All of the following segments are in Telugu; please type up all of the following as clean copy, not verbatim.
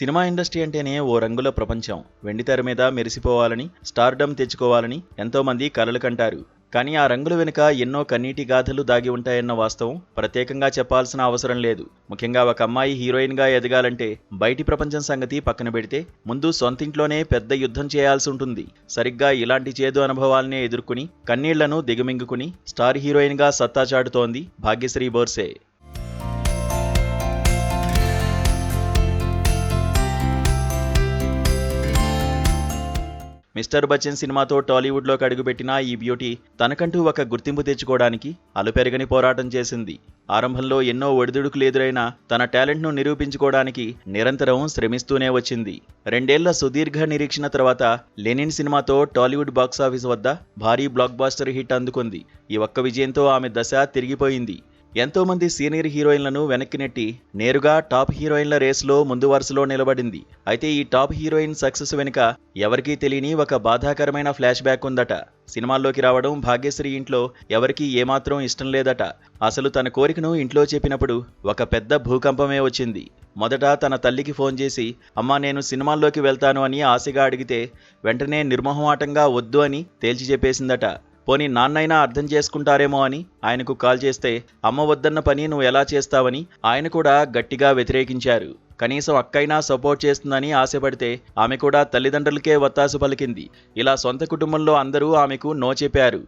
సినిమా ఇండస్ట్రీ అంటేనే ఓ రంగుల ప్రపంచం. వెండితెర మీద మెరిసిపోవాలని, స్టార్డమ్ తెచ్చుకోవాలని ఎంతోమంది కలలు కంటారు. కానీ ఆ రంగుల వెనుక ఎన్నో కన్నీటి గాథలు దాగి ఉంటాయన్న వాస్తవం ప్రత్యేకంగా చెప్పాల్సిన అవసరం లేదు. ముఖ్యంగా ఒక అమ్మాయి హీరోయిన్గా ఎదగాలంటే బయటి ప్రపంచం సంగతి పక్కన పెడితే ముందు సొంతింట్లోనే పెద్ద యుద్ధం చేయాల్సి ఉంటుంది. సరిగ్గా ఇలాంటి చేదు అనుభవాలనే ఎదుర్కొని కన్నీళ్లను దిగమింగుకుని స్టార్ హీరోయిన్గా సత్తా చాటుతోంది భాగ్యశ్రీ బోర్సే. మిస్టర్ బచ్చన్ సినిమాతో టాలీవుడ్లోకి అడుగుపెట్టిన ఈ బ్యూటీ తనకంటూ ఒక గుర్తింపు తెచ్చుకోవడానికి అలుపెరగని పోరాటం చేసింది. ఆరంభంలో ఎన్నో ఒడిదుడుకులు ఎదురైనా తన టాలెంట్ను నిరూపించుకోవడానికి నిరంతరం శ్రమిస్తూనే వచ్చింది. 2 ఏళ్ల సుదీర్ఘ నిరీక్షణ తర్వాత లెనిన్ సినిమాతో టాలీవుడ్ బాక్సాఫీస్ వద్ద భారీ బ్లాక్ బాస్టర్ హిట్ అందుకుంది. ఈ ఒక్క విజయంతో ఆమె దశ తిరిగిపోయింది. ఎంతో మంది సీనియర్ హీరోయిన్లను వెనక్కి నెట్టి నేరుగా టాప్ హీరోయిన్ల రేసులో ముందు వరుసలో నిలబడింది. అయితే ఈ టాప్ హీరోయిన్ సక్సెస్ వెనుక ఎవరికీ తెలియని ఒక బాధాకరమైన ఫ్లాష్ బ్యాక్ ఉందట. సినిమాల్లోకి రావడం భాగ్యశ్రీ ఇంట్లో ఎవరికీ ఏమాత్రం ఇష్టం లేదట. అసలు తన కోరికను ఇంట్లో చెప్పినప్పుడు ఒక పెద్ద భూకంపమే వచ్చింది. మొదట తన తల్లికి ఫోన్ చేసి అమ్మా నేను సినిమాల్లోకి వెళ్తాను అని ఆశగా అడిగితే వెంటనే నిర్మోహమాటంగా వద్దు అని తేల్చి చెప్పేసిందట. పోనీ నాన్నైనా అర్థం చేసుకుంటారేమో అని ఆయనకు కాల్ చేస్తే అమ్మ వద్దన్న పని నువ్వు ఎలా చేస్తావని ఆయన కూడా గట్టిగా వ్యతిరేకించారు. కనీసం అక్కైనా సపోర్ట్ చేస్తుందని ఆశపడితే ఆమె కూడా తల్లిదండ్రులకే వత్తాసు పలికింది. ఇలా సొంత కుటుంబంలో అందరూ ఆమెకు నో చెప్పారు.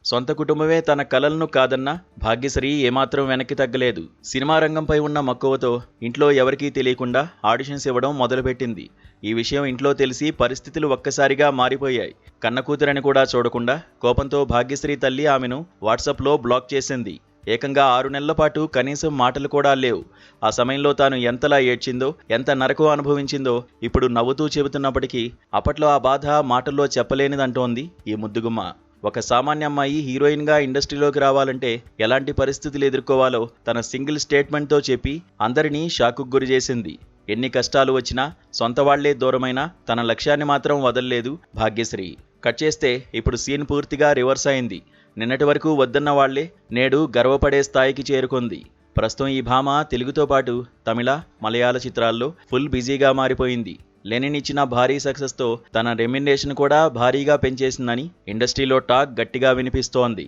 సొంత కుటుంబమే తన కలలను కాదన్న భాగ్యశ్రీ ఏమాత్రం వెనక్కి తగ్గలేదు. సినిమా రంగంపై ఉన్న మక్కువతో ఇంట్లో ఎవరికీ తెలియకుండా ఆడిషన్స్ ఇవ్వడం మొదలుపెట్టింది. ఈ విషయం ఇంట్లో తెలిసి పరిస్థితులు ఒక్కసారిగా మారిపోయాయి. కన్న కూతురని కూడా చూడకుండా కోపంతో భాగ్యశ్రీ తల్లి ఆమెను వాట్సాప్లో బ్లాక్ చేసింది. ఏకంగా 6 నెలల పాటు కనీసం మాటలు కూడా లేవు. ఆ సమయంలో తాను ఎంతలా ఏడ్చిందో, ఎంత నరకం అనుభవించిందో ఇప్పుడు నవ్వుతూ చెబుతున్నప్పటికీ అప్పట్లో ఆ బాధ మాటల్లో చెప్పలేనిదంటోంది ఈ ముద్దుగుమ్మ. ఒక సామాన్య అమ్మాయి హీరోయిన్గా ఇండస్ట్రీలోకి రావాలంటే ఎలాంటి పరిస్థితులు ఎదుర్కోవాలో తన సింగిల్ స్టేట్మెంట్తో చెప్పి అందరినీ షాకుకు గురి చేసింది. ఎన్ని కష్టాలు వచ్చినా సొంత వాళ్లే దూరమైనా తన లక్ష్యాన్ని మాత్రం వదల్లేదు భాగ్యశ్రీ. కట్ చేస్తే ఇప్పుడు సీన్ పూర్తిగా రివర్స్ అయింది. నిన్నటి వరకు వద్దన్న వాళ్లే నేడు గర్వపడే స్థాయికి చేరుకుంది. ప్రస్తుతం ఈ భామ తెలుగుతో పాటు తమిళ, మలయాళ చిత్రాల్లో ఫుల్ బిజీగా మారిపోయింది. లెనిన్ ఇచ్చిన భారీ సక్సెస్తో తన రెమ్యునరేషన్ కూడా భారీగా పెంచేసిందని ఇండస్ట్రీలో టాక్ గట్టిగా వినిపిస్తోంది.